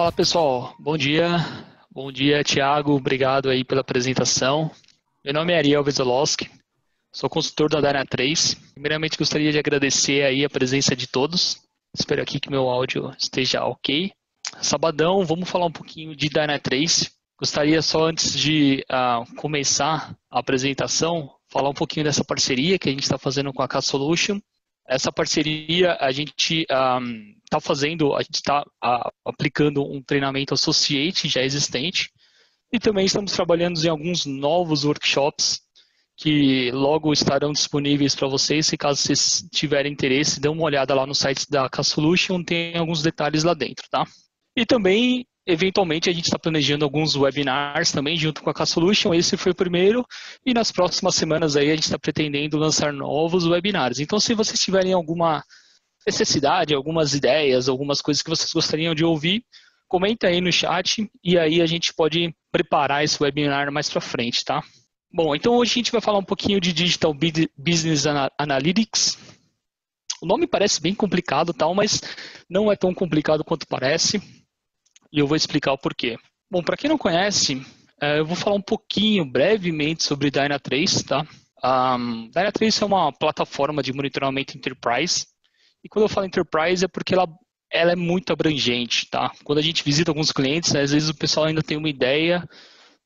Fala pessoal, bom dia. Bom dia, Thiago. Obrigado aí pela apresentação. Meu nome é Ariel Vesolowski, sou consultor da Dyna3. Primeiramente gostaria de agradecer aí a presença de todos. Espero aqui que meu áudio esteja ok. Sabadão, vamos falar um pouquinho de Dyna3. Gostaria só antes de começar a apresentação, falar um pouquinho dessa parceria que a gente está fazendo com a K-Solution. Essa parceria a gente está fazendo, a gente está aplicando um treinamento associate já existente e também estamos trabalhando em alguns novos workshops que logo estarão disponíveis para vocês. Se caso vocês tiverem interesse, dê uma olhada lá no site da K-Solution, tem alguns detalhes lá dentro, tá? E também, eventualmente, a gente está planejando alguns webinars também junto com a K-Solution. Esse foi o primeiro e nas próximas semanas aí a gente está pretendendo lançar novos webinars. Então, se vocês tiverem alguma necessidade, algumas ideias, algumas coisas que vocês gostariam de ouvir, comenta aí no chat e aí a gente pode preparar esse webinar mais para frente, tá? Bom, então hoje a gente vai falar um pouquinho de Digital Business Analytics. O nome parece bem complicado, tal, mas não é tão complicado quanto parece. E eu vou explicar o porquê. Bom, para quem não conhece, eu vou falar um pouquinho, brevemente, sobre Dyna3, tá? Dyna3 é uma plataforma de monitoramento enterprise. E quando eu falo enterprise é porque ela é muito abrangente, tá? Quando a gente visita alguns clientes, às vezes o pessoal ainda tem uma ideia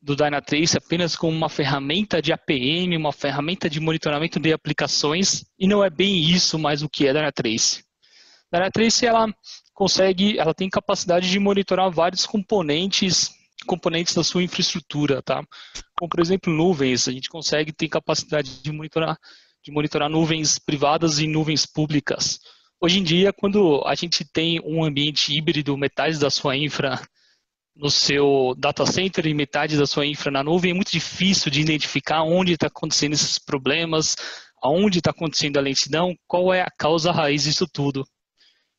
do Dyna3 apenas como uma ferramenta de APM, uma ferramenta de monitoramento de aplicações, e não é bem isso mais o que é Dyna3. Dyna3, ela tem capacidade de monitorar vários componentes da sua infraestrutura, tá? Como, por exemplo, nuvens. A gente tem capacidade de monitorar nuvens privadas e nuvens públicas. Hoje em dia, quando a gente tem um ambiente híbrido, metade da sua infra no seu data center e metade da sua infra na nuvem, é muito difícil de identificar onde está acontecendo esses problemas, aonde está acontecendo a lentidão, qual é a causa raiz disso tudo.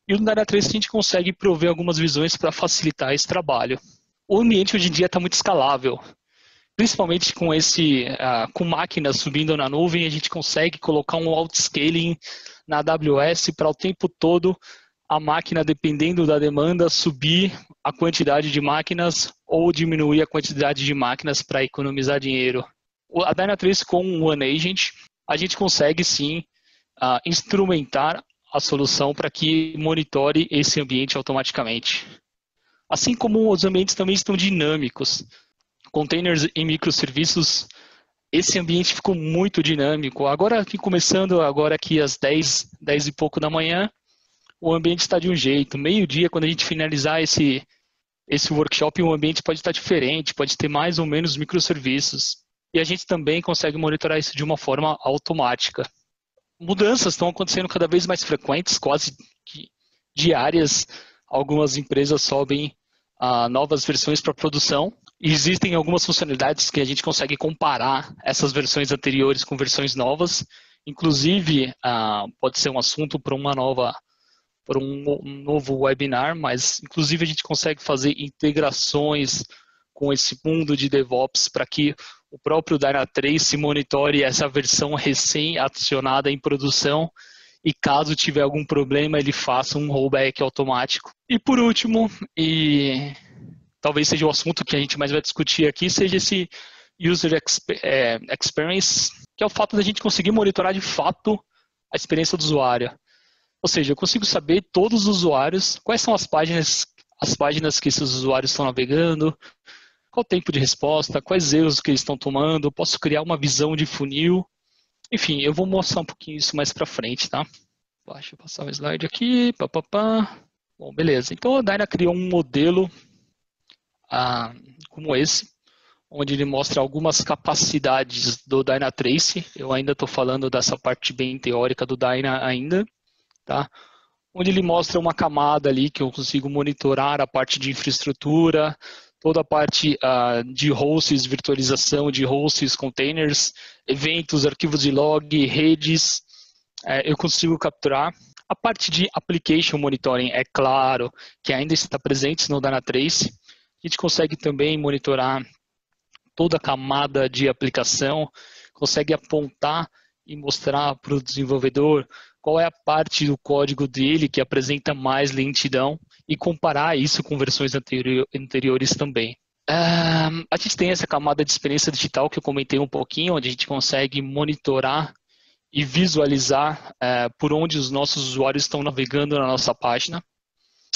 E no Dyna3 a gente consegue prover algumas visões para facilitar esse trabalho. O ambiente hoje em dia está muito escalável, principalmente com máquinas subindo na nuvem, a gente consegue colocar um auto-scaling na AWS para o tempo todo a máquina, dependendo da demanda, subir a quantidade de máquinas ou diminuir a quantidade de máquinas para economizar dinheiro. A Dyna3 com o OneAgent, a gente consegue sim instrumentar a solução para que monitore esse ambiente automaticamente. Assim como os ambientes também estão dinâmicos. Containers e microserviços, esse ambiente ficou muito dinâmico. Agora aqui às 10 e pouco da manhã, o ambiente está de um jeito. Meio-dia, quando a gente finalizar esse workshop, o ambiente pode estar diferente, pode ter mais ou menos microserviços. E a gente também consegue monitorar isso de uma forma automática. Mudanças estão acontecendo cada vez mais frequentes, quase que diárias. Algumas empresas sobem novas versões para produção. E existem algumas funcionalidades que a gente consegue comparar essas versões anteriores com versões novas. Inclusive, pode ser um assunto para um novo webinar, mas inclusive a gente consegue fazer integrações com esse mundo de DevOps para que o próprio Dyna3 se monitore essa versão recém-adicionada em produção e caso tiver algum problema ele faça um rollback automático. E por último, e talvez seja o assunto que a gente mais vai discutir aqui, seja esse User Experience, que é o fato da gente conseguir monitorar de fato a experiência do usuário. Ou seja, eu consigo saber todos os usuários, quais são as páginas que esses usuários estão navegando, qual o tempo de resposta, quais erros que eles estão tomando, posso criar uma visão de funil. Enfim, eu vou mostrar um pouquinho isso mais para frente, tá? Deixa eu passar o slide aqui. Bom, beleza. Então a Dyna criou um modelo como esse, onde ele mostra algumas capacidades do Dyna3. Eu ainda estou falando dessa parte bem teórica do Dyna ainda, tá? Onde ele mostra uma camada ali que eu consigo monitorar a parte de infraestrutura, toda a parte de hosts, virtualização de hosts, containers, eventos, arquivos de log, redes, eu consigo capturar. A parte de application monitoring, é claro, que ainda está presente no Dyna3. A gente consegue também monitorar toda a camada de aplicação, consegue apontar e mostrar para o desenvolvedor qual é a parte do código dele que apresenta mais lentidão e comparar isso com versões anteriores também. A gente tem essa camada de experiência digital que eu comentei um pouquinho, onde a gente consegue monitorar e visualizar por onde os nossos usuários estão navegando na nossa página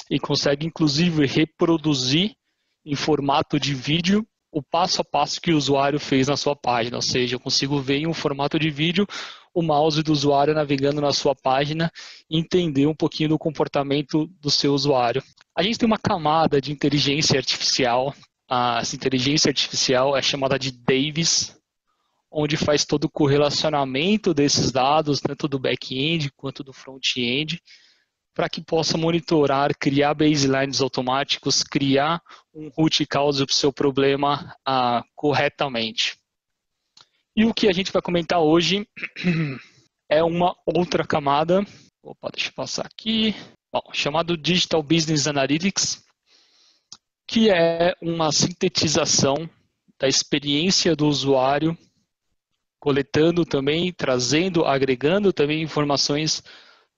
e consegue inclusive reproduzir em formato de vídeo o passo a passo que o usuário fez na sua página, ou seja, eu consigo ver em um formato de vídeo o mouse do usuário navegando na sua página e entender um pouquinho do comportamento do seu usuário. A gente tem uma camada de inteligência artificial, essa inteligência artificial é chamada de Davis, onde faz todo o correlacionamento desses dados, tanto do back-end quanto do front-end, para que possa monitorar, criar baselines automáticos, criar um root cause para o seu problema corretamente. E o que a gente vai comentar hoje é uma outra camada, deixa eu passar aqui, chamado Digital Business Analytics, que é uma sintetização da experiência do usuário, coletando também, trazendo, agregando também informações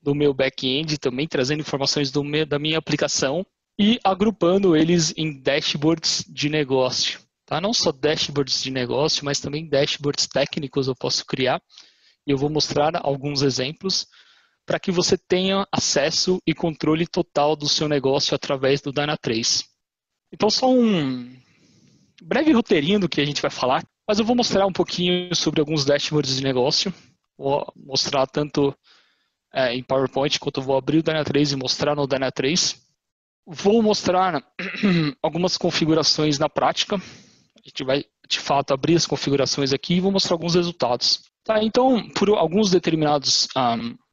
do meu back-end, também trazendo informações da minha aplicação e agrupando eles em dashboards de negócio. Tá? Não só dashboards de negócio, mas também dashboards técnicos eu posso criar. E eu vou mostrar alguns exemplos para que você tenha acesso e controle total do seu negócio através do Dynatrace. Então, só um breve roteirinho do que a gente vai falar, mas eu vou mostrar um pouquinho sobre alguns dashboards de negócio. Vou mostrar tanto em PowerPoint, quanto eu vou abrir o Dynatrace e mostrar no Dynatrace. Vou mostrar algumas configurações na prática. A gente vai, de fato, abrir as configurações aqui e vou mostrar alguns resultados. Tá, então, por alguns determinados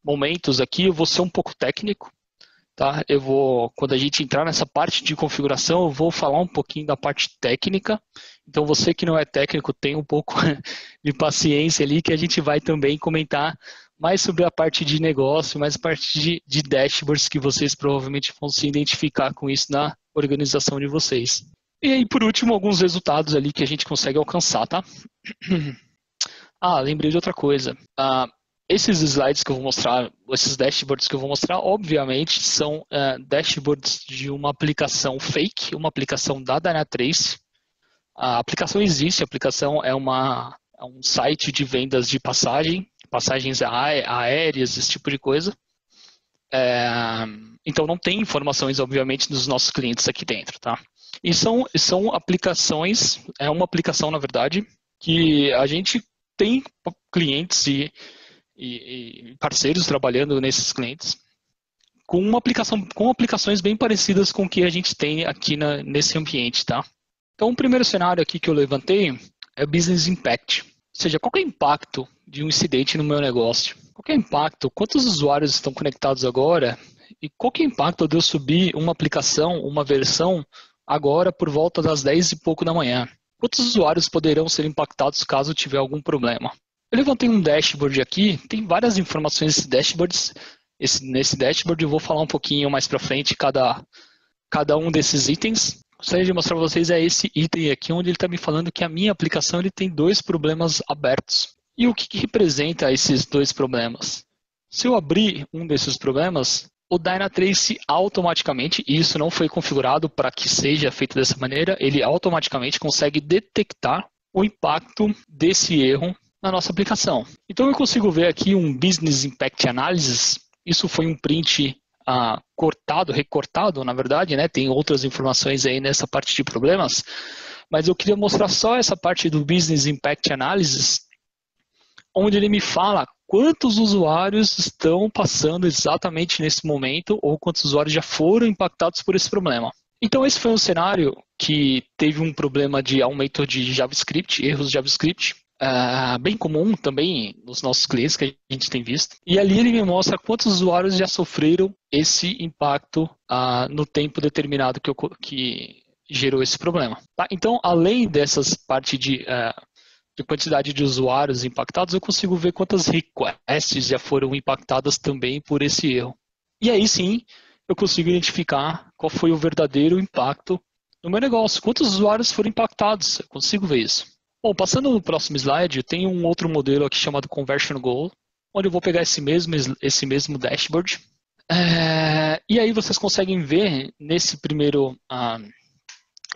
momentos aqui, eu vou ser um pouco técnico. Tá? Quando a gente entrar nessa parte de configuração, eu vou falar um pouquinho da parte técnica. Então, você que não é técnico, tem um pouco de paciência ali, que a gente vai também comentar mais sobre a parte de negócio, mais a parte de dashboards que vocês provavelmente vão se identificar com isso na organização de vocês. E aí, por último, alguns resultados ali que a gente consegue alcançar, tá? Lembrei de outra coisa. Esses slides que eu vou mostrar, esses dashboards que eu vou mostrar, obviamente, são dashboards de uma aplicação fake, uma aplicação da Dynatrace. A aplicação existe, a aplicação é um site de vendas de passagens aéreas, esse tipo de coisa. Então não tem informações, obviamente, dos nossos clientes aqui dentro, tá? E são aplicações, é uma aplicação, na verdade, que a gente tem clientes e parceiros trabalhando nesses clientes com aplicações bem parecidas com o que a gente tem aqui nesse ambiente, tá? Então, o primeiro cenário aqui que eu levantei é o Business Impact. Ou seja, qual é o impacto de um incidente no meu negócio? Qual é o impacto? Quantos usuários estão conectados agora? E qual é o impacto de eu subir uma aplicação, uma versão, agora por volta das 10 e pouco da manhã? Quantos usuários poderão ser impactados caso tiver algum problema? Eu levantei um dashboard aqui, tem várias informações nesse dashboard. Nesse dashboard eu vou falar um pouquinho mais para frente cada um desses itens. Gostaria de mostrar para vocês esse item aqui, onde ele está me falando que a minha aplicação ele tem 2 problemas abertos. E o que representa esses 2 problemas? Se eu abrir um desses problemas, o Dynatrace automaticamente, e isso não foi configurado para que seja feito dessa maneira, ele automaticamente consegue detectar o impacto desse erro na nossa aplicação. Então eu consigo ver aqui um Business Impact Analysis, isso foi um print recortado, na verdade, né? Tem outras informações aí nessa parte de problemas, mas eu queria mostrar só essa parte do Business Impact Analysis, onde ele me fala quantos usuários estão passando exatamente nesse momento ou quantos usuários já foram impactados por esse problema. Então esse foi um cenário que teve um problema de aumento de JavaScript, erros de JavaScript, bem comum também nos nossos clientes que a gente tem visto. E ali ele me mostra quantos usuários já sofreram esse impacto no tempo determinado que gerou esse problema. Tá? Então, além dessas partes de quantidade de usuários impactados, eu consigo ver quantas requests já foram impactadas também por esse erro. E aí sim, eu consigo identificar qual foi o verdadeiro impacto no meu negócio. Quantos usuários foram impactados? Eu consigo ver isso. Bom, passando no próximo slide, eu tenho um outro modelo aqui chamado Conversion Goal, onde eu vou pegar esse mesmo dashboard. E aí vocês conseguem ver nesse primeiro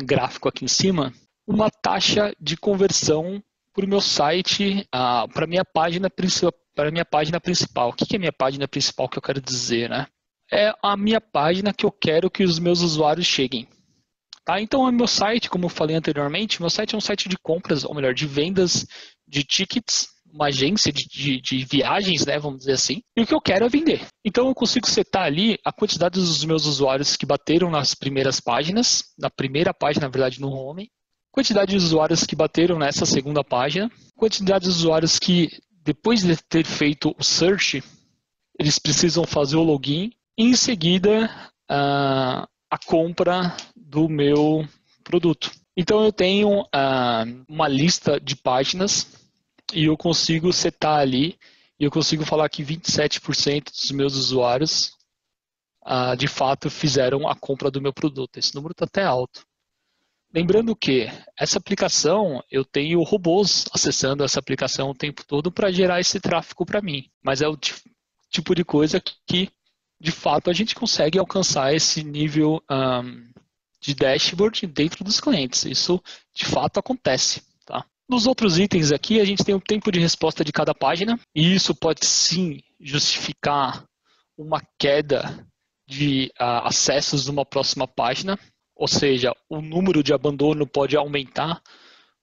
gráfico aqui em cima uma taxa de conversão para o meu site, para a minha página principal. O que é a minha página principal que eu quero dizer, né? É a minha página que eu quero que os meus usuários cheguem. Tá? Então, o meu site, como eu falei anteriormente, meu site é um site de compras, ou melhor, de vendas de tickets, uma agência de viagens, né, vamos dizer assim, e o que eu quero é vender. Então, eu consigo setar ali a quantidade dos meus usuários que bateram nas primeiras páginas, na primeira página, na verdade, no home, quantidade de usuários que bateram nessa segunda página, quantidade de usuários que, depois de ter feito o search, eles precisam fazer o login, e em seguida, a compra do meu produto. Então eu tenho uma lista de páginas e eu consigo setar ali, e eu consigo falar que 27% dos meus usuários de fato fizeram a compra do meu produto. Esse número está até alto. Lembrando que essa aplicação, eu tenho robôs acessando essa aplicação o tempo todo para gerar esse tráfego para mim. Mas é o tipo de coisa que de fato, a gente consegue alcançar esse nível de dashboard dentro dos clientes. Isso, de fato, acontece. Tá? Nos outros itens aqui, a gente tem o tempo de resposta de cada página, e isso pode sim justificar uma queda de acessos numa próxima página, ou seja, o número de abandono pode aumentar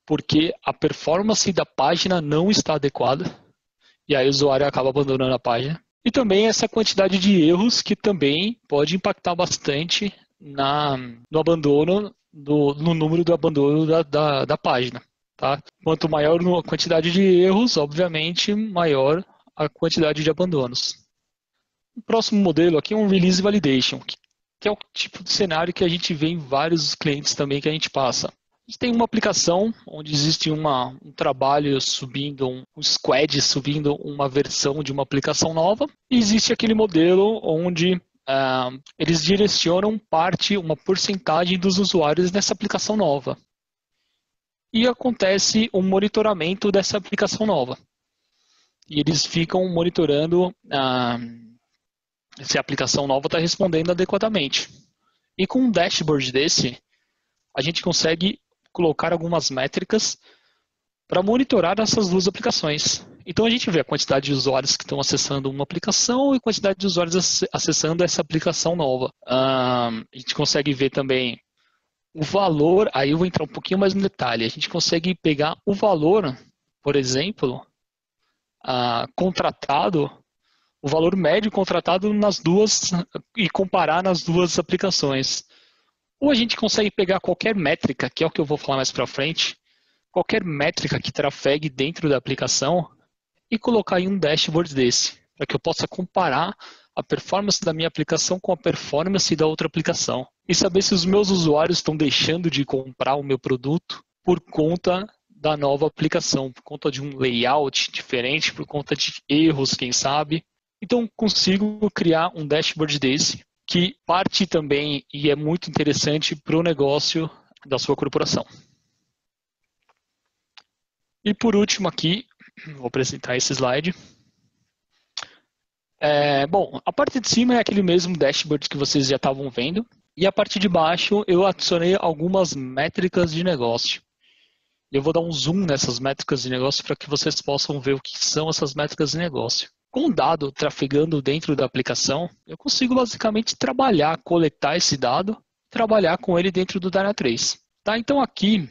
porque a performance da página não está adequada, e aí o usuário acaba abandonando a página. E também essa quantidade de erros que também pode impactar bastante no abandono, no número do abandono da página. Tá? Quanto maior a quantidade de erros, obviamente, maior a quantidade de abandonos. O próximo modelo aqui é um Release Validation, que é o tipo de cenário que a gente vê em vários clientes também que a gente passa. A gente tem uma aplicação onde existe um trabalho subindo, um squad subindo uma versão de uma aplicação nova, e existe aquele modelo onde eles direcionam uma porcentagem dos usuários nessa aplicação nova. E acontece um monitoramento dessa aplicação nova. E eles ficam monitorando se a aplicação nova está respondendo adequadamente. E com um dashboard desse, a gente consegue colocar algumas métricas para monitorar essas duas aplicações. Então a gente vê a quantidade de usuários que estão acessando uma aplicação e a quantidade de usuários acessando essa aplicação nova. A gente consegue ver também o valor, aí eu vou entrar um pouquinho mais no detalhe, a gente consegue pegar o valor, por exemplo, contratado, o valor médio contratado nas duas e comparar nas duas aplicações. Ou a gente consegue pegar qualquer métrica, que é o que eu vou falar mais para frente, qualquer métrica que trafegue dentro da aplicação e colocar em um dashboard desse, para que eu possa comparar a performance da minha aplicação com a performance da outra aplicação. E saber se os meus usuários estão deixando de comprar o meu produto por conta da nova aplicação, por conta de um layout diferente, por conta de erros, quem sabe. Então, consigo criar um dashboard desse, que parte também e é muito interessante para o negócio da sua corporação. E por último aqui, vou apresentar esse slide. Bom, a parte de cima é aquele mesmo dashboard que vocês já estavam vendo, e a parte de baixo eu adicionei algumas métricas de negócio. Eu vou dar um zoom nessas métricas de negócio para que vocês possam ver o que são essas métricas de negócio. Com o dado trafegando dentro da aplicação, eu consigo basicamente coletar esse dado, trabalhar com ele dentro do Dyna3. Tá? Então aqui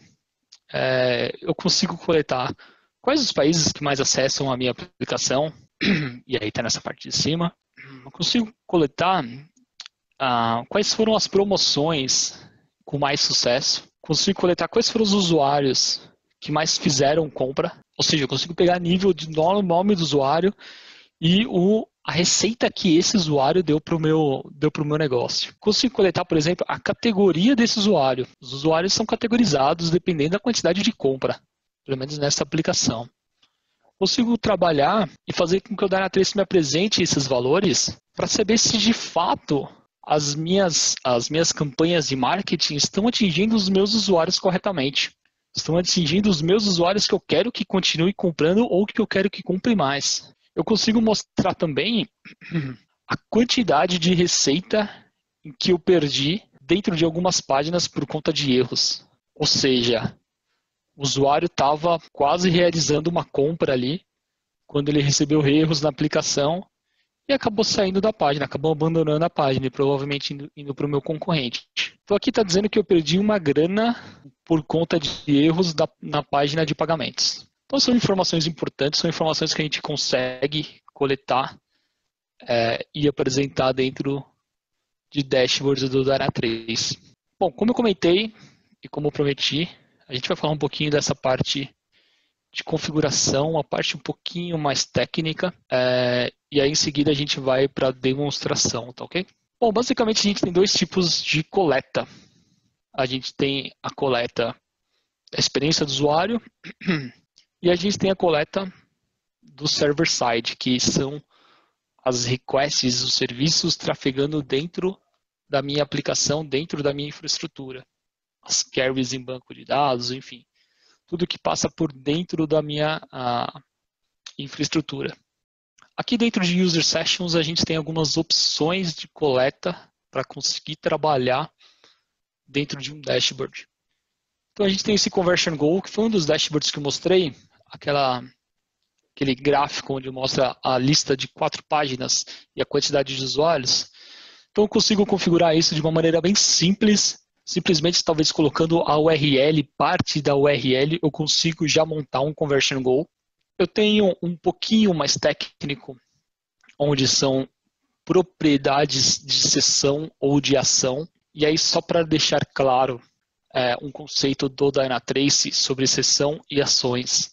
eu consigo coletar quais os países que mais acessam a minha aplicação, e aí está nessa parte de cima. Eu consigo coletar quais foram as promoções com mais sucesso, consigo coletar quais foram os usuários que mais fizeram compra, ou seja, eu consigo pegar nível de nome do usuário e a receita que esse usuário deu para o meu negócio. Consigo coletar, por exemplo, a categoria desse usuário. Os usuários são categorizados dependendo da quantidade de compra, pelo menos nessa aplicação. Consigo trabalhar e fazer com que o Dyna3 me apresente esses valores para saber se de fato as minhas campanhas de marketing estão atingindo os meus usuários corretamente. Estão atingindo os meus usuários que eu quero que continue comprando ou que eu quero que compre mais. Eu consigo mostrar também a quantidade de receita que eu perdi dentro de algumas páginas por conta de erros. Ou seja, o usuário estava quase realizando uma compra ali, quando ele recebeu erros na aplicação e acabou saindo da página, acabou abandonando a página e provavelmente indo para o meu concorrente. Então aqui está dizendo que eu perdi uma grana por conta de erros na página de pagamentos. Então são informações importantes, são informações que a gente consegue coletar e apresentar dentro de dashboards do Dyna3. Bom, como eu comentei e como eu prometi, a gente vai falar um pouquinho dessa parte de configuração, a parte um pouquinho mais técnica, e aí em seguida a gente vai para a demonstração, tá ok? Bom, basicamente a gente tem dois tipos de coleta. A gente tem a coleta da experiência do usuário e a gente tem a coleta do server-side, que são as requests, os serviços trafegando dentro da minha aplicação, dentro da minha infraestrutura. As queries em banco de dados, enfim. Tudo que passa por dentro da minha infraestrutura. Aqui dentro de User Sessions a gente tem algumas opções de coleta para conseguir trabalhar dentro de um dashboard. Então a gente tem esse Conversion Goal, que foi um dos dashboards que eu mostrei, aquele gráfico onde mostra a lista de 4 páginas e a quantidade de usuários. Então eu consigo configurar isso de uma maneira bem simples, simplesmente talvez colocando a URL, parte da URL, eu consigo já montar um Conversion Goal. Eu tenho um pouquinho mais técnico, onde são propriedades de sessão ou de ação. E aí só para deixar claro um conceito do Dynatrace sobre sessão e ações.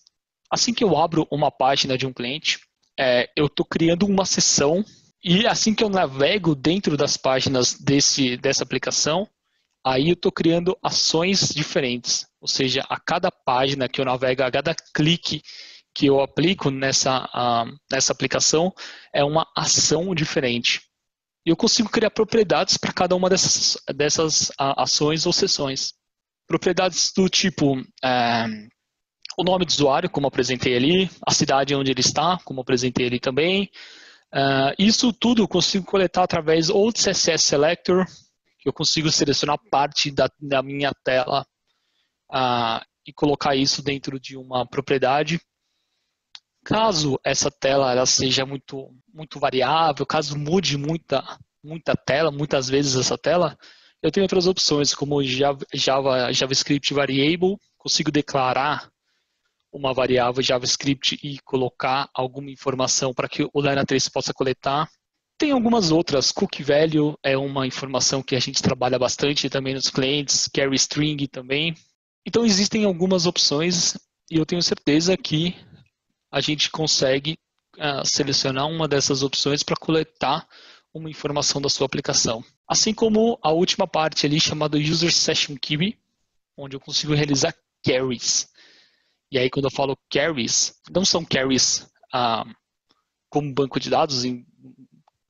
Assim que eu abro uma página de um cliente, eu estou criando uma sessão e assim que eu navego dentro das páginas dessa aplicação, aí eu estou criando ações diferentes. Ou seja, a cada página que eu navego, a cada clique que eu aplico nessa aplicação é uma ação diferente. E eu consigo criar propriedades para cada uma dessas ações ou sessões. Propriedades do tipo o nome do usuário, como apresentei ali, a cidade onde ele está, como apresentei ali também. Isso tudo eu consigo coletar através ou de CSS Selector, que eu consigo selecionar parte da minha tela e colocar isso dentro de uma propriedade. Caso essa tela ela seja muito variável, caso mude muita tela, muitas vezes essa tela, eu tenho outras opções, como JavaScript Variable, consigo declarar uma variável JavaScript e colocar alguma informação para que o Dynatrace possa coletar. Tem algumas outras, Cookie Value é uma informação que a gente trabalha bastante também nos clientes, Carry String também. Então existem algumas opções e eu tenho certeza que a gente consegue selecionar uma dessas opções para coletar uma informação da sua aplicação. Assim como a última parte ali chamada User Session Query, onde eu consigo realizar carries. E aí quando eu falo carries, não são carries como banco de dados, em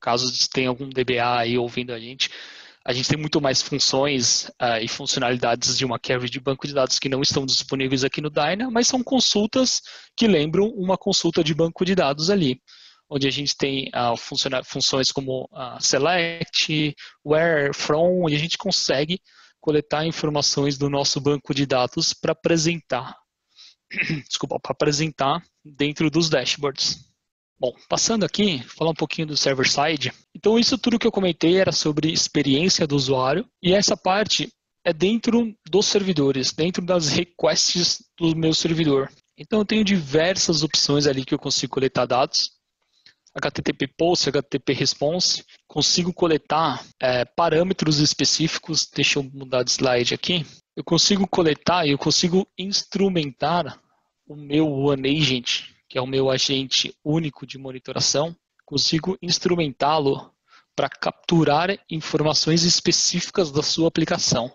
caso tenha algum DBA aí ouvindo a gente tem muito mais funções e funcionalidades de uma query de banco de dados que não estão disponíveis aqui no Dyna, mas são consultas que lembram uma consulta de banco de dados ali, onde a gente tem funções como select, where, from, onde a gente consegue coletar informações do nosso banco de dados para apresentar, para apresentar dentro dos dashboards. Bom, passando aqui, falar um pouquinho do server-side. Então, isso tudo que eu comentei era sobre experiência do usuário. E essa parte é dentro dos servidores, dentro das requests do meu servidor. Então, eu tenho diversas opções ali que eu consigo coletar dados. HTTP Post, HTTP Response. Consigo coletar parâmetros específicos. Deixa eu mudar de slide aqui. Eu consigo coletar e eu consigo instrumentar o meu OneAgent, que é o meu agente único de monitoração, consigo instrumentá-lo para capturar informações específicas da sua aplicação.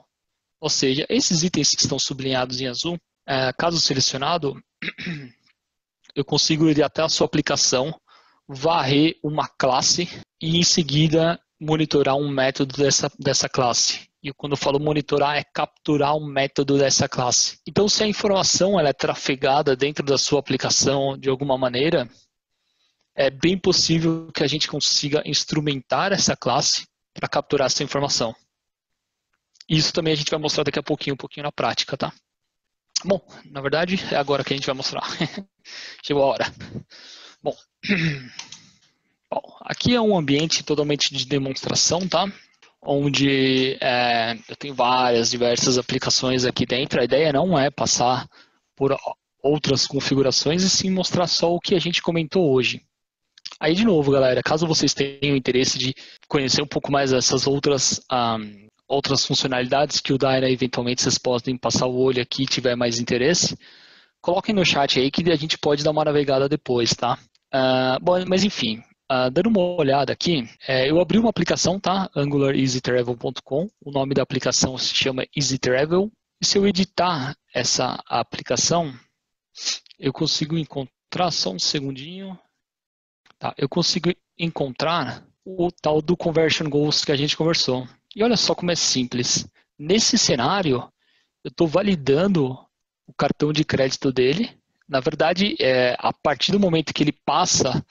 Ou seja, esses itens que estão sublinhados em azul, caso selecionado, eu consigo ir até a sua aplicação, varrer uma classe e em seguida monitorar um método dessa classe. E quando eu falo monitorar, é capturar um método dessa classe. Então, se a informação ela é trafegada dentro da sua aplicação de alguma maneira, é bem possível que a gente consiga instrumentar essa classe para capturar essa informação. Isso também a gente vai mostrar daqui a pouquinho, um pouquinho na prática, tá? Bom, na verdade, é agora que a gente vai mostrar. Chegou a hora. Bom, aqui é um ambiente totalmente de demonstração, tá? Onde eu tenho diversas aplicações aqui dentro. A ideia não é passar por outras configurações e sim mostrar só o que a gente comentou hoje. Aí, de novo, galera, caso vocês tenham interesse de conhecer um pouco mais essas outras funcionalidades que o Dyna, eventualmente, vocês podem passar o olho aqui, tiver mais interesse, coloquem no chat aí que a gente pode dar uma navegada depois, tá? Bom, mas enfim, dando uma olhada aqui, eu abri uma aplicação, tá? AngularEasyTravel.com, o nome da aplicação se chama EasyTravel, e se eu editar essa aplicação, eu consigo encontrar, só um segundinho, tá? Eu consigo encontrar o tal do Conversion Goals que a gente conversou. E olha só como é simples. Nesse cenário, eu estou validando o cartão de crédito dele. Na verdade, a partir do momento que ele passa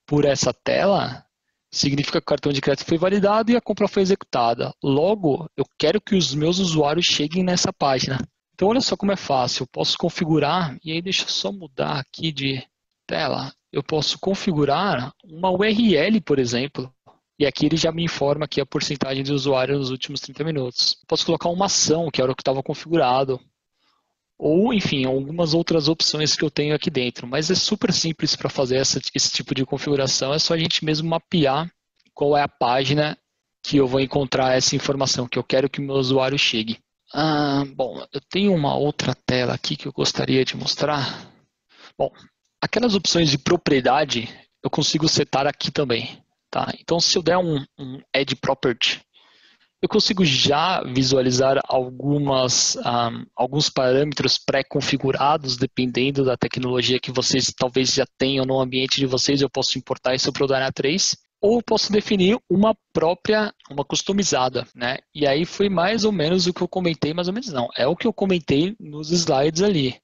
por essa tela, significa que o cartão de crédito foi validado e a compra foi executada. Logo, eu quero que os meus usuários cheguem nessa página. Então, olha só como é fácil. Eu posso configurar, e aí deixa eu só mudar aqui de tela. Eu posso configurar uma URL, por exemplo. E aqui ele já me informa aqui a porcentagem de usuários nos últimos 30 minutos. Posso colocar uma ação, que era o que estava configurado. Ou, enfim, algumas outras opções que eu tenho aqui dentro. Mas é super simples para fazer esse tipo de configuração. É só a gente mesmo mapear qual é a página que eu vou encontrar essa informação, que eu quero que o meu usuário chegue. Bom, eu tenho uma outra tela aqui que eu gostaria de mostrar. Bom, aquelas opções de propriedade eu consigo setar aqui também. Tá? Então, se eu der um Add Property, eu consigo já visualizar alguns parâmetros pré-configurados, dependendo da tecnologia que vocês talvez já tenham no ambiente de vocês. Eu posso importar isso para o Dyna 3, ou eu posso definir uma customizada, né? E aí foi mais ou menos o que eu comentei, mais ou menos não, é o que eu comentei nos slides ali.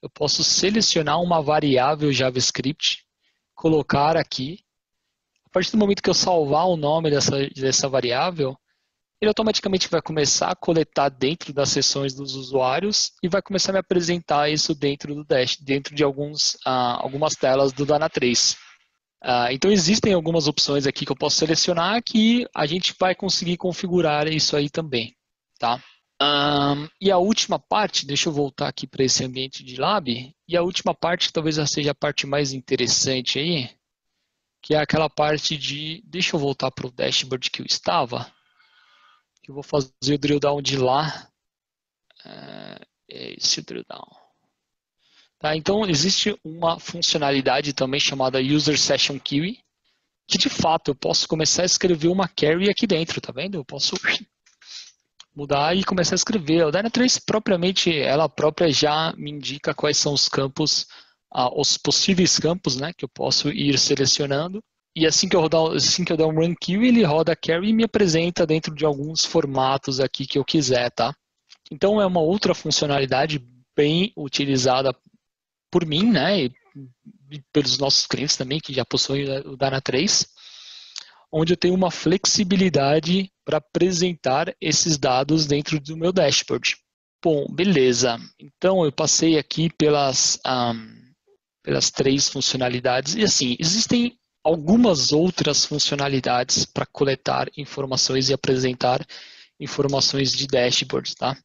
Eu posso selecionar uma variável JavaScript, colocar aqui. A partir do momento que eu salvar o nome dessa variável, ele automaticamente vai começar a coletar dentro das sessões dos usuários e vai começar a me apresentar isso dentro do Dash, dentro de algumas telas do Dyna 3. Então existem algumas opções aqui que eu posso selecionar que a gente vai conseguir configurar isso aí também, tá? E a última parte, deixa eu voltar aqui para esse ambiente de lab, e a última parte que talvez seja a parte mais interessante aí, que é aquela parte deixa eu voltar para o dashboard que eu estava, que eu vou fazer o drill down de lá. Esse drill down. Tá, então, existe uma funcionalidade também chamada User Session Query, que de fato eu posso começar a escrever uma query aqui dentro, tá vendo? Eu posso mudar e começar a escrever. O Dyna 3 ela própria já me indica quais são os campos, os possíveis campos, né, que eu posso ir selecionando. E assim que eu der um run query, ele roda a query e me apresenta dentro de alguns formatos aqui que eu quiser, tá? Então é uma outra funcionalidade bem utilizada por mim, né, e pelos nossos clientes também, que já possuem o Dyna 3, onde eu tenho uma flexibilidade para apresentar esses dados dentro do meu dashboard. Bom, beleza. Então eu passei aqui pelas 3 funcionalidades. E assim, existem algumas outras funcionalidades para coletar informações e apresentar informações de dashboard, tá?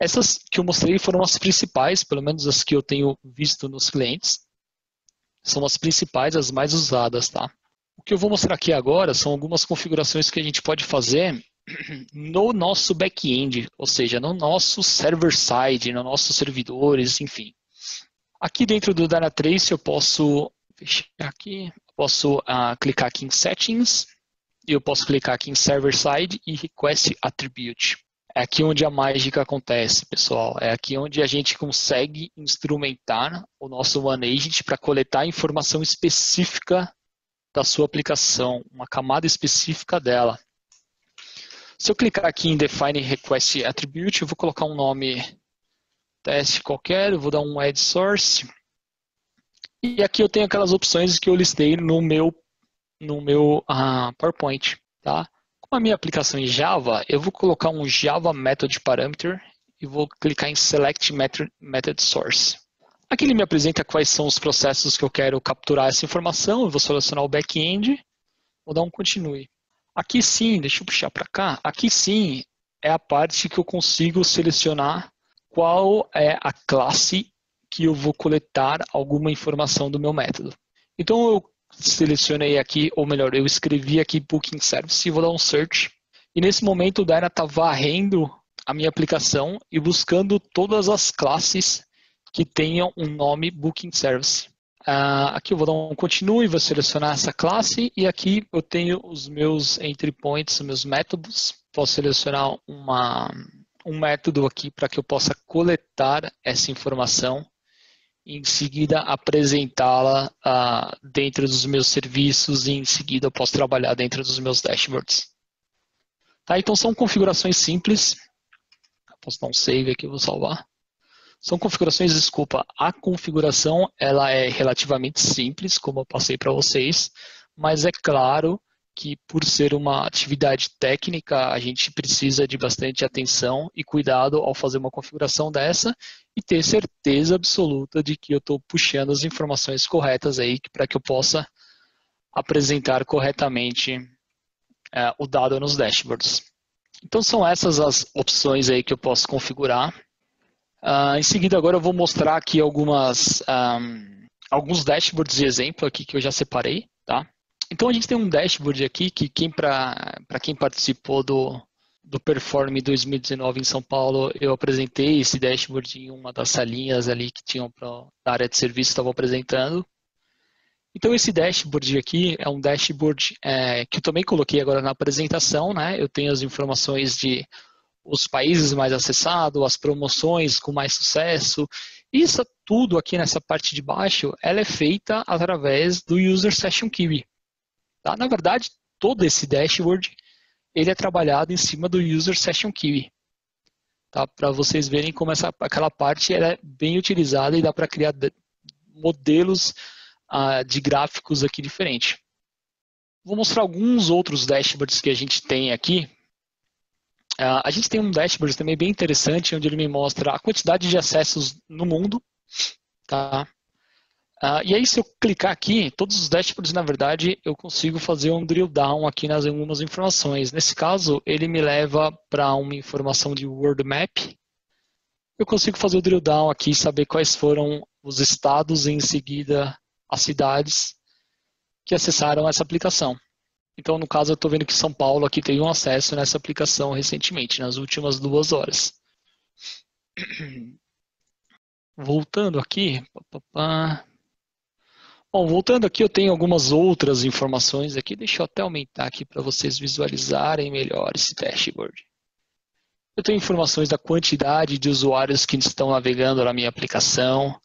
Essas que eu mostrei foram as principais, pelo menos as que eu tenho visto nos clientes. São as principais, as mais usadas, tá? O que eu vou mostrar aqui agora são algumas configurações que a gente pode fazer no nosso back-end, ou seja, no nosso server-side, nos nossos servidores, enfim. Aqui dentro do Dyna 3 eu posso clicar aqui em Settings, e eu posso clicar aqui em Server-Side e Request Attribute. É aqui onde a mágica acontece, pessoal. É aqui onde a gente consegue instrumentar o nosso OneAgent para coletar informação específica da sua aplicação, uma camada específica dela. Se eu clicar aqui em Define Request Attribute, eu vou colocar um nome teste qualquer, eu vou dar um Add Source. E aqui eu tenho aquelas opções que eu listei no meu PowerPoint, tá? Com a minha aplicação em Java, eu vou colocar um Java Method Parameter e vou clicar em Select Method Source. Aqui ele me apresenta quais são os processos que eu quero capturar essa informação, eu vou selecionar o back-end, vou dar um continue. Aqui sim, deixa eu puxar para cá, aqui sim é a parte que eu consigo selecionar qual é a classe que eu vou coletar alguma informação do meu método. Então eu selecionei aqui, ou melhor, eu escrevi aqui Booking Service e vou dar um search. E nesse momento o Dyna está varrendo a minha aplicação e buscando todas as classes que tenham um nome Booking Service. Aqui eu vou dar um continue, vou selecionar essa classe e aqui eu tenho os meus entry points, os meus métodos. Posso selecionar um método aqui para que eu possa coletar essa informação e em seguida apresentá-la dentro dos meus serviços e em seguida eu posso trabalhar dentro dos meus dashboards. Tá, então são configurações simples. Posso dar um save aqui, vou salvar. São configurações, desculpa, a configuração ela é relativamente simples, como eu passei para vocês, mas é claro que por ser uma atividade técnica, a gente precisa de bastante atenção e cuidado ao fazer uma configuração dessa e ter certeza absoluta de que eu estou puxando as informações corretas aí para que eu possa apresentar corretamente o dado nos dashboards. Então são essas as opções aí que eu posso configurar. Em seguida, agora eu vou mostrar aqui alguns dashboards de exemplo aqui que eu já separei, tá? Então a gente tem um dashboard aqui que para quem participou do Perform 2019 em São Paulo, eu apresentei esse dashboard em uma das salinhas ali que tinham da área de serviço, estava apresentando. Então esse dashboard aqui é um dashboard que eu também coloquei agora na apresentação, né? Eu tenho as informações de os países mais acessados, as promoções com mais sucesso. Isso tudo aqui nessa parte de baixo, ela é feita através do User Session Kiwi. Tá? Na verdade, todo esse dashboard, ele é trabalhado em cima do User Session Kiwi. Tá? Para vocês verem como aquela parte ela é bem utilizada e dá para criar modelos de gráficos aqui diferentes. Vou mostrar alguns outros dashboards que a gente tem aqui. A gente tem um dashboard também bem interessante, onde ele me mostra a quantidade de acessos no mundo. Tá? E aí, se eu clicar aqui, todos os dashboards, na verdade, eu consigo fazer um drill down aqui nas algumas informações. Nesse caso, ele me leva para uma informação de World Map. Eu consigo fazer o drill down aqui, saber quais foram os estados e, em seguida, as cidades que acessaram essa aplicação. Então, no caso, eu estou vendo que São Paulo aqui teve um acesso nessa aplicação recentemente, nas últimas 2 horas. Voltando aqui. Bom, voltando aqui, eu tenho algumas outras informações aqui. Deixa eu até aumentar aqui para vocês visualizarem melhor esse dashboard. Eu tenho informações da quantidade de usuários que estão navegando na minha aplicação.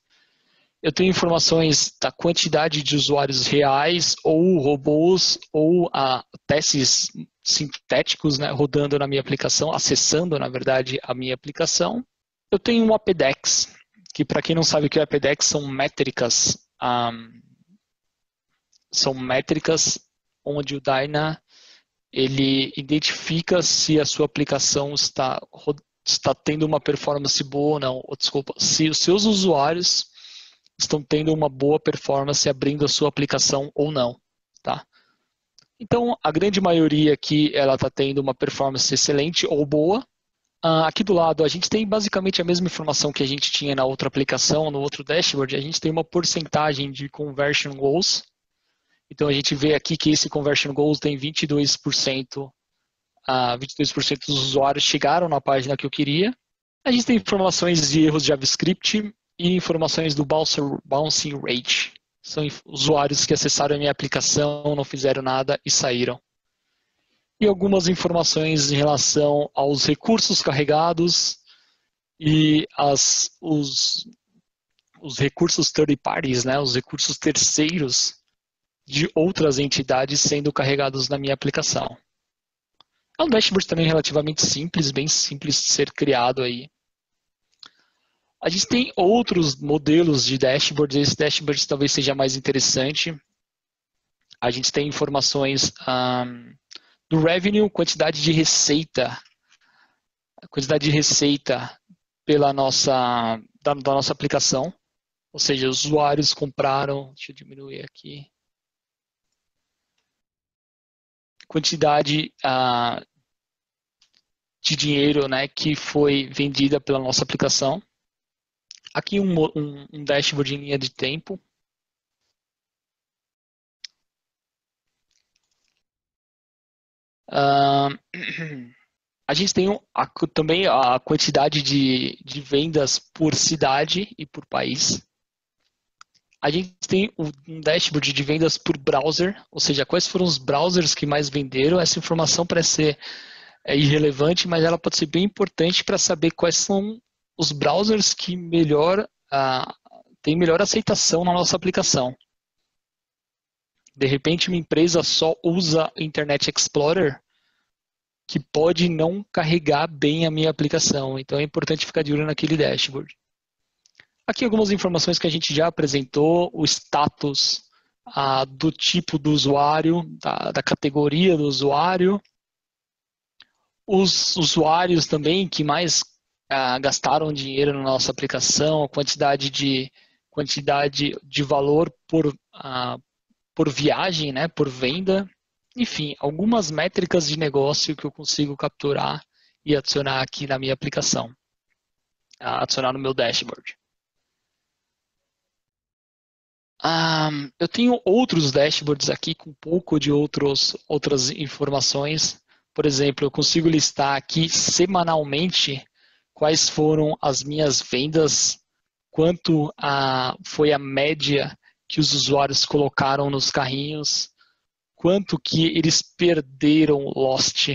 Eu tenho informações da quantidade de usuários reais ou robôs ou testes sintéticos, né, rodando na minha aplicação, acessando, na verdade, a minha aplicação. Eu tenho um AppDex, que para quem não sabe o que é AppDex, são métricas onde o Dyna ele identifica se a sua aplicação está tendo uma performance boa ou não. Ou, desculpa, se os seus usuários estão tendo uma boa performance abrindo a sua aplicação ou não, tá? Então, a grande maioria aqui, ela está tendo uma performance excelente ou boa. Aqui do lado, a gente tem basicamente a mesma informação que a gente tinha na outra aplicação, no outro dashboard. A gente tem uma porcentagem de conversion goals. Então, a gente vê aqui que esse conversion goals tem 22%, 22% dos usuários chegaram na página que eu queria. A gente tem informações de erros de JavaScript, e informações do bouncing rate. São usuários que acessaram a minha aplicação, não fizeram nada e saíram. E algumas informações em relação aos recursos carregados e os recursos third parties, né, os recursos terceiros de outras entidades sendo carregados na minha aplicação. É um dashboard também relativamente simples, bem simples de ser criado aí. A gente tem outros modelos de dashboards, esse dashboard talvez seja mais interessante. A gente tem informações do revenue, quantidade de receita da nossa aplicação, ou seja, os usuários compraram, deixa eu diminuir aqui, quantidade de dinheiro, né, que foi vendida pela nossa aplicação. Aqui um dashboard em linha de tempo. A gente tem também a quantidade de vendas por cidade e por país. A gente tem um dashboard de vendas por browser, ou seja, quais foram os browsers que mais venderam. Essa informação parece ser irrelevante, mas ela pode ser bem importante para saber quais são os browsers que têm melhor aceitação na nossa aplicação. De repente, uma empresa só usa Internet Explorer, que pode não carregar bem a minha aplicação. Então, é importante ficar de olho naquele dashboard. Aqui algumas informações que a gente já apresentou, o status do tipo do usuário, da categoria do usuário, os usuários também que mais gastaram dinheiro na nossa aplicação, a quantidade de valor por viagem, né, por venda, enfim, algumas métricas de negócio que eu consigo capturar e adicionar aqui na minha aplicação, adicionar no meu dashboard. Eu tenho outros dashboards aqui com um pouco de outras informações. Por exemplo, eu consigo listar aqui semanalmente quais foram as minhas vendas, quanto foi a média que os usuários colocaram nos carrinhos, quanto que eles perderam lost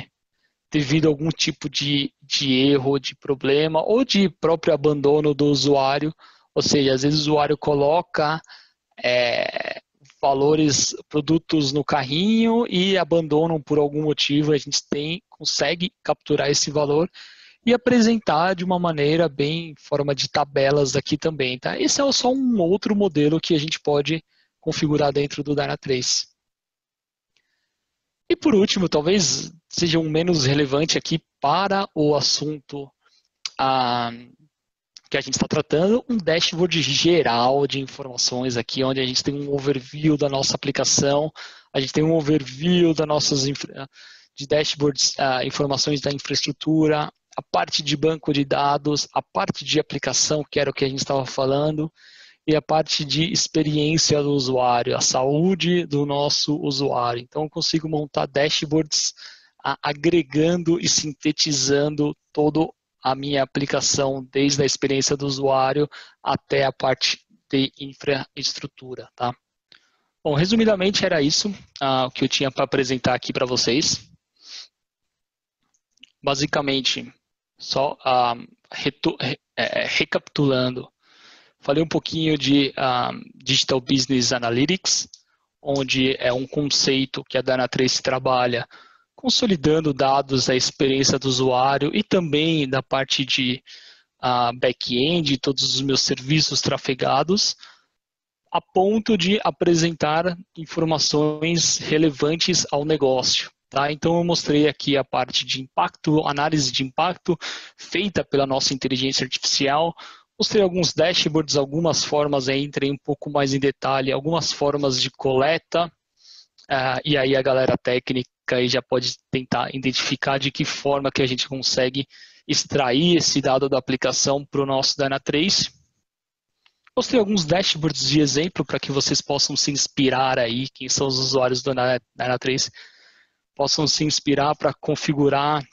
devido a algum tipo de erro, de problema ou de próprio abandono do usuário. Ou seja, às vezes o usuário coloca produtos no carrinho e abandonam por algum motivo. A gente consegue capturar esse valor e apresentar de uma maneira bem em forma de tabelas aqui também. Tá? Esse é só um outro modelo que a gente pode configurar dentro do Dyna3. E por último, talvez seja um menos relevante aqui para o assunto que a gente está tratando, um dashboard geral de informações aqui, onde a gente tem um overview da nossa aplicação, a gente tem um overview de dashboards, informações da infraestrutura, a parte de banco de dados, a parte de aplicação, que era o que a gente estava falando, e a parte de experiência do usuário, a saúde do nosso usuário. Então, eu consigo montar dashboards agregando e sintetizando todo a minha aplicação, desde a experiência do usuário até a parte de infraestrutura. Tá? Bom, resumidamente era isso o que eu tinha para apresentar aqui para vocês. Basicamente, só recapitulando, falei um pouquinho de Digital Business Analytics, onde é um conceito que a Dyna3 trabalha consolidando dados da experiência do usuário e também da parte de back-end, todos os meus serviços trafegados, a ponto de apresentar informações relevantes ao negócio. Tá? Então, eu mostrei aqui a parte de impacto, análise de impacto feita pela nossa inteligência artificial. Mostrei alguns dashboards, algumas formas, entrei um pouco mais em detalhe, algumas formas de coleta, e aí a galera técnica aí já pode tentar identificar de que forma que a gente consegue extrair esse dado da aplicação para o nosso Dyna3. Mostrei alguns dashboards de exemplo para que vocês possam se inspirar aí, quem são os usuários do Dyna3, possam se inspirar para configurar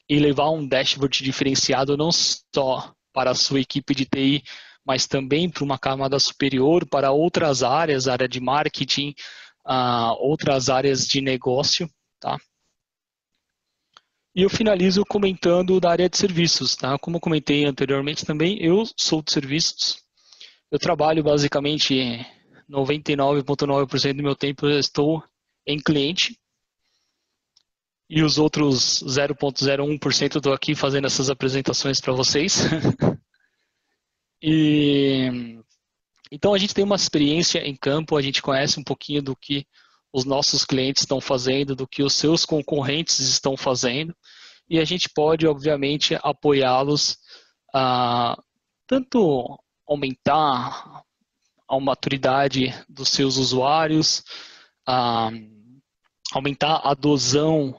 e levar um dashboard diferenciado não só para a sua equipe de TI, mas também para uma camada superior, para outras áreas, área de marketing, outras áreas de negócio. Tá? E eu finalizo comentando da área de serviços. Tá? Como eu comentei anteriormente também, eu sou de serviços. Eu trabalho basicamente 99,9% do meu tempo eu estou em cliente. E os outros 0,01% estou aqui fazendo essas apresentações para vocês. E então a gente tem uma experiência em campo, a gente conhece um pouquinho do que os nossos clientes estão fazendo, do que os seus concorrentes estão fazendo, e a gente pode, obviamente, apoiá-los a tanto aumentar a maturidade dos seus usuários, a aumentar a adesão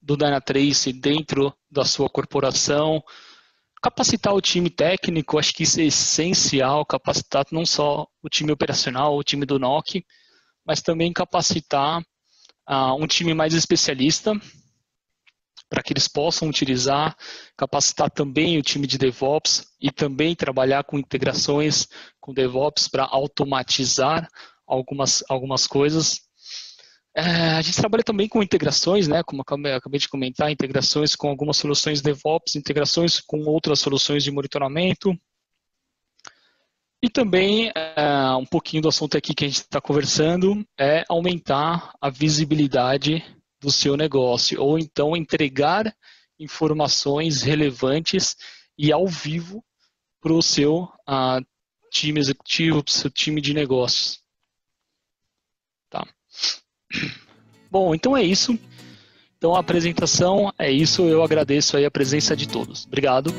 do Dynatrace dentro da sua corporação, capacitar o time técnico, acho que isso é essencial, capacitar não só o time operacional, o time do NOC, mas também capacitar um time mais especialista para que eles possam utilizar, capacitar também o time de DevOps e também trabalhar com integrações com DevOps para automatizar algumas coisas. A gente trabalha também com integrações, né, como eu acabei de comentar, integrações com algumas soluções DevOps, integrações com outras soluções de monitoramento. E também, um pouquinho do assunto aqui que a gente está conversando, é aumentar a visibilidade do seu negócio, ou então entregar informações relevantes e ao vivo para o seu time executivo, para o seu time de negócios. Tá. Bom, então é isso. Então a apresentação é isso. Eu agradeço aí a presença de todos. Obrigado.